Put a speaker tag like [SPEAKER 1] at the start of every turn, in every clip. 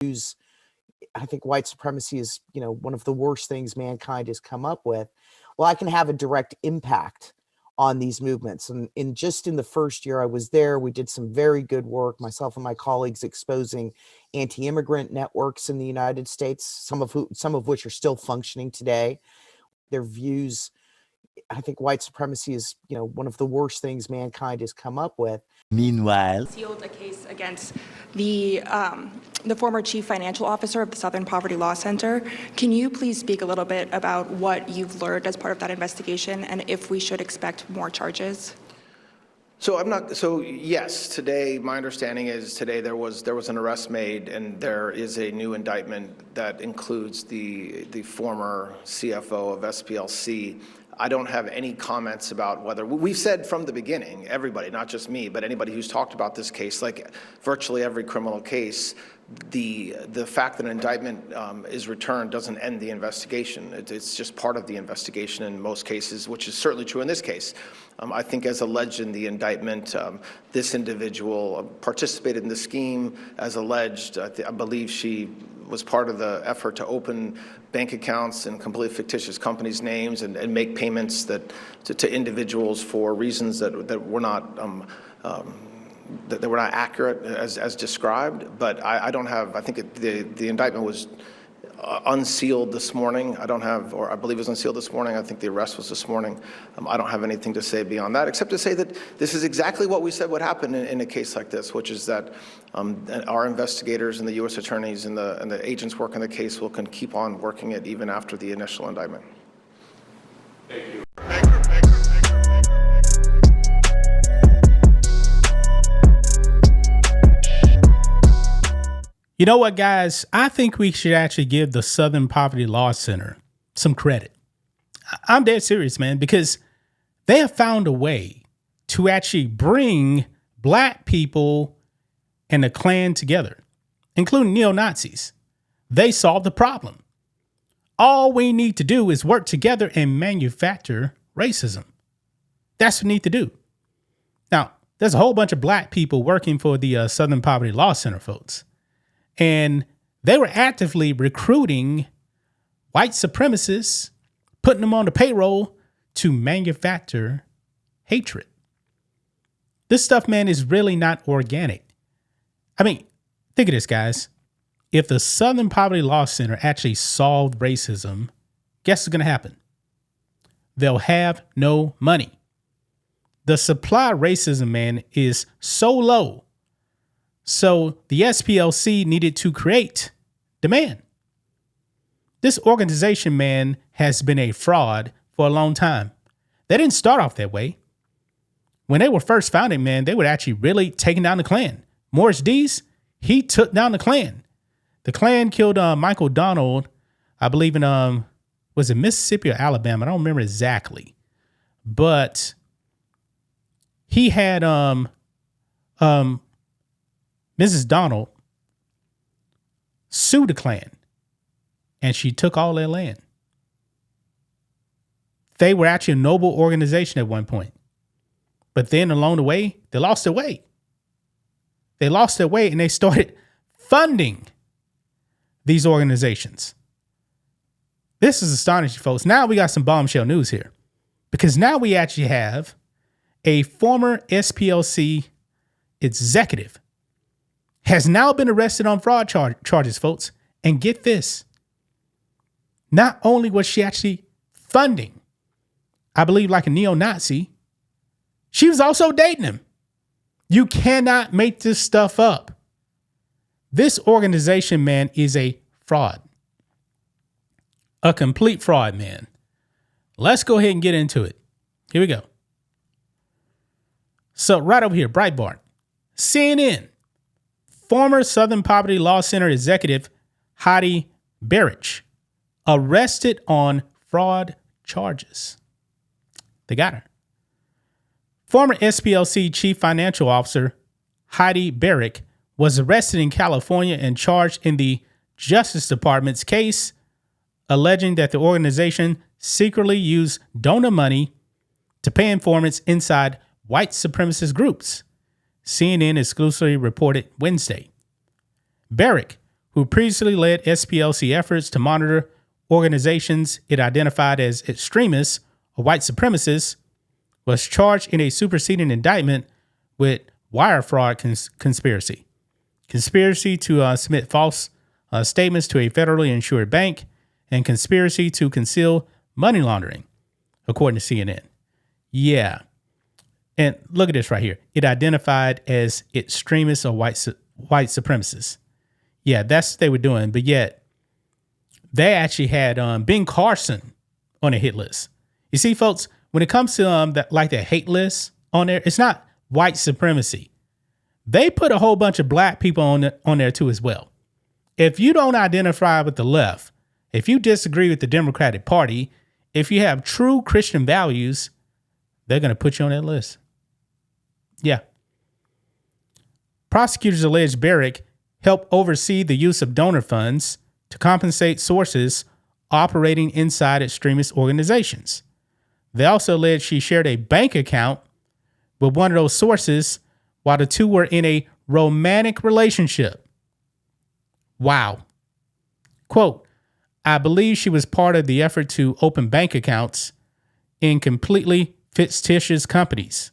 [SPEAKER 1] views. I think white supremacy is, one of the worst things mankind has come up with. Well, I can have a direct impact on these movements. And just in the first year I was there, we did some very good work, myself and my colleagues, exposing anti-immigrant networks in the United States, some of which are still functioning today. Their views. I think white supremacy is, one of the worst things mankind has come up with.
[SPEAKER 2] Meanwhile,
[SPEAKER 3] sealed a case against the former chief financial officer of the Southern Poverty Law Center. Can you please speak a little bit about what you've learned as part of that investigation and if we should expect more charges?
[SPEAKER 4] So yes, today, my understanding is today there was an arrest made, and there is a new indictment that includes the former CFO of SPLC. I don't have any comments about whether, we've said from the beginning, everybody, not just me, but anybody who's talked about this case, like virtually every criminal case, the fact that an indictment is returned doesn't end the investigation. It's just part of the investigation in most cases, which is certainly true in this case. I think, as alleged in the indictment, this individual participated in the scheme as alleged. I believe she was part of the effort to open bank accounts in completely fictitious companies' names and make payments to individuals for reasons that were not that were not accurate as described. But I don't have. I think the indictment was unsealed this morning. I believe it was unsealed this morning. I think the arrest was this morning. I don't have anything to say beyond that, except to say that this is exactly what we said would happen in a case like this, which is that our investigators and the U.S. attorneys and the agents working the case can keep on working it even after the initial indictment.
[SPEAKER 5] Thank you.
[SPEAKER 6] You know what, guys? I think we should actually give the Southern Poverty Law Center some credit. I'm dead serious, man, because they have found a way to actually bring black people and the Klan together, including neo-Nazis. They solved the problem. All we need to do is work together and manufacture racism. That's what we need to do. Now, there's a whole bunch of black people working for the Southern Poverty Law Center, folks. And they were actively recruiting white supremacists, putting them on the payroll to manufacture hatred. This stuff, man, is really not organic. I mean, think of this, guys. If the Southern Poverty Law Center actually solved racism, guess what's going to happen? They'll have no money. The supply of racism, man, is so low. So the SPLC needed to create demand. This organization, man, has been a fraud for a long time. They didn't start off that way. When they were first founded, man, they were actually really taking down the Klan. Morris Dees, he took down the Klan. The Klan killed Michael Donald, I believe in, was it Mississippi or Alabama? I don't remember exactly. But he had Mrs. Donald sued the Klan, and she took all their land. They were actually a noble organization at one point. But then along the way, they lost their way. They lost their way, and they started funding these organizations. This is astonishing, folks. Now we got some bombshell news here, because now we actually have a former SPLC executive has now been arrested on fraud charges, folks. And get this. Not only was she actually funding, I believe, like a neo-Nazi, she was also dating him. You cannot make this stuff up. This organization, man, is a fraud. A complete fraud, man. Let's go ahead and get into it. Here we go. So right over here, Breitbart. CNN. Former Southern Poverty Law Center executive Heidi Berich arrested on fraud charges. They got her. Former SPLC chief financial officer Heidi Berich was arrested in California and charged in the Justice Department's case, alleging that the organization secretly used donor money to pay informants inside white supremacist groups. CNN exclusively reported Wednesday. Berich, who previously led SPLC efforts to monitor organizations it identified as extremists or white supremacists, was charged in a superseding indictment with wire fraud conspiracy, conspiracy to submit false statements to a federally insured bank, and conspiracy to conceal money laundering, according to CNN. Yeah. And look at this right here. It identified as extremists or white supremacists. Yeah, that's what they were doing. But yet, they actually had Ben Carson on a hit list. You see, folks, when it comes to the hate list on there, it's not white supremacy. They put a whole bunch of black people on there too as well. If you don't identify with the left, if you disagree with the Democratic Party, if you have true Christian values, they're going to put you on that list. Yeah. Prosecutors allege Barrick helped oversee the use of donor funds to compensate sources operating inside extremist organizations. They also allege she shared a bank account with one of those sources while the two were in a romantic relationship. Wow. Quote, I believe she was part of the effort to open bank accounts in completely fictitious companies'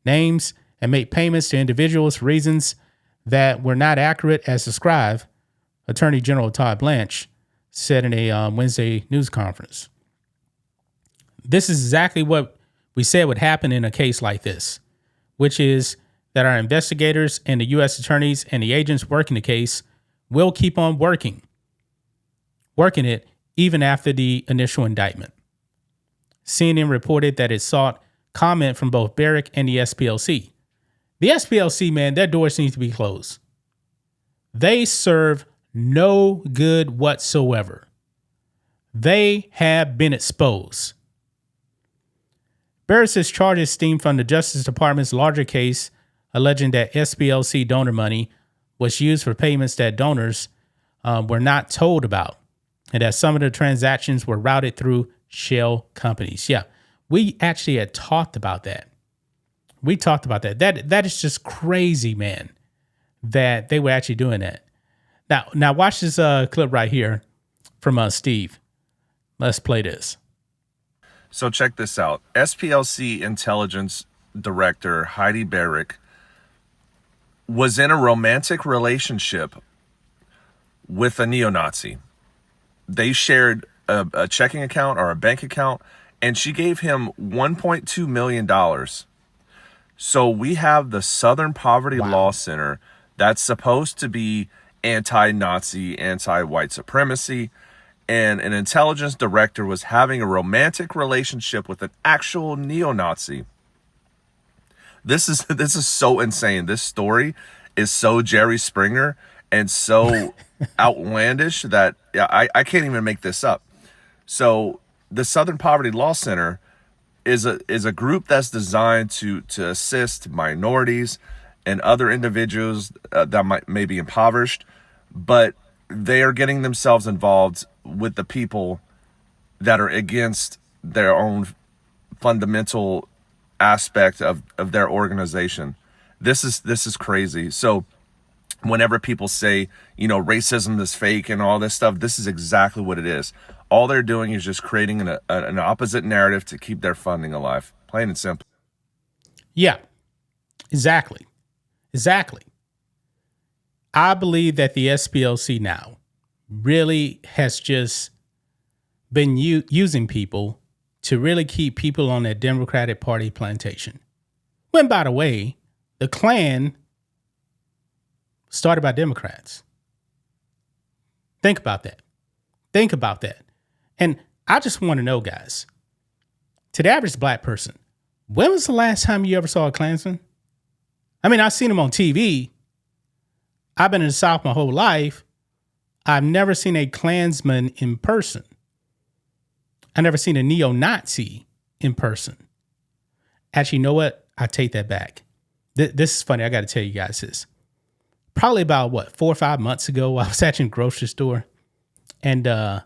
[SPEAKER 6] names and make payments to individuals for reasons that were not accurate as described, Attorney General Todd Blanche said in a Wednesday news conference. This is exactly what we said would happen in a case like this, which is that our investigators and the U.S. attorneys and the agents working the case will keep on working it even after the initial indictment. CNN reported that it sought comment from both Barrick and the SPLC. The SPLC, man, their doors need to be closed. They serve no good whatsoever. They have been exposed. Barrick's charges stem from the Justice Department's larger case alleging that SPLC donor money was used for payments that donors were not told about, and that some of the transactions were routed through shell companies. Yeah, we actually had talked about that. We talked about that. That is just crazy, man, that they were actually doing that. Now watch this clip right here from Steve. Let's play this.
[SPEAKER 2] So check this out. SPLC Intelligence Director Heidi Barrick was in a romantic relationship with a neo-Nazi. They shared a checking account or a bank account, and she gave him $1.2 million. So we have the Southern Poverty Law Center that's supposed to be anti-Nazi, anti-white supremacy, and an intelligence director was having a romantic relationship with an actual neo-Nazi. This is so insane. This story is so Jerry Springer and so outlandish that I can't even make this up. So the Southern Poverty Law Center is a group that's designed to assist minorities and other individuals that may be impoverished, but they are getting themselves involved with the people that are against their own fundamental aspect of their organization. This is crazy. So whenever people say, racism is fake and all this stuff, this is exactly what it is. All they're doing is just creating an opposite narrative to keep their funding alive. Plain and simple.
[SPEAKER 6] Yeah, exactly. I believe that the SPLC now really has just been using people to really keep people on that Democratic Party plantation. When, by the way, the Klan started by Democrats. Think about that. And I just want to know, guys, to the average black person, when was the last time you ever saw a Klansman? I mean, I've seen them on TV. I've been in the South my whole life. I've never seen a Klansman in person. I've never seen a neo-Nazi in person. Actually, you know what? I take that back. This is funny. I got to tell you guys this. Probably about 4 or 5 months ago, I was actually in a grocery store, and I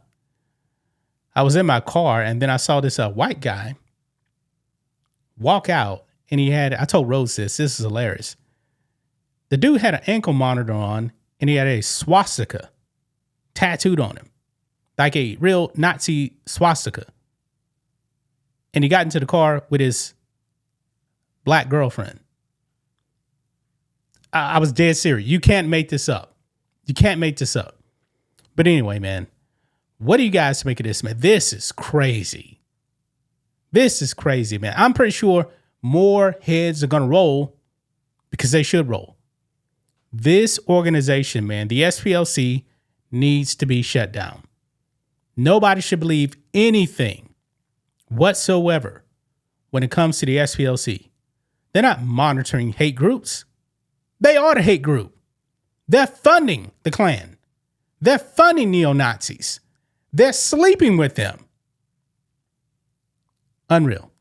[SPEAKER 6] was in my car, and then I saw this white guy walk out, and I told Rose this is hilarious. The dude had an ankle monitor on, and he had a swastika tattooed on him, like a real Nazi swastika. And he got into the car with his black girlfriend. I was dead serious. You can't make this up. You can't make this up. But anyway, man, what do you guys make of this, man? This is crazy. This is crazy, man. I'm pretty sure more heads are going to roll because they should roll. This organization, man, the SPLC, needs to be shut down. Nobody should believe anything whatsoever when it comes to the SPLC. They're not monitoring hate groups. They are the hate group. They're funding the Klan. They're funding neo-Nazis. They're sleeping with them. Unreal.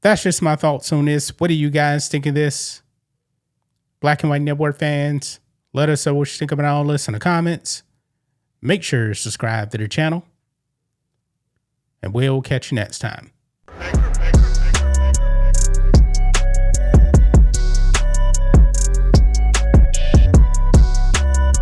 [SPEAKER 6] That's just my thoughts on this. What do you guys think of this? Black and White Network fans, let us know what you think about all this in the comments. Make sure to subscribe to the channel. And we'll catch you next time.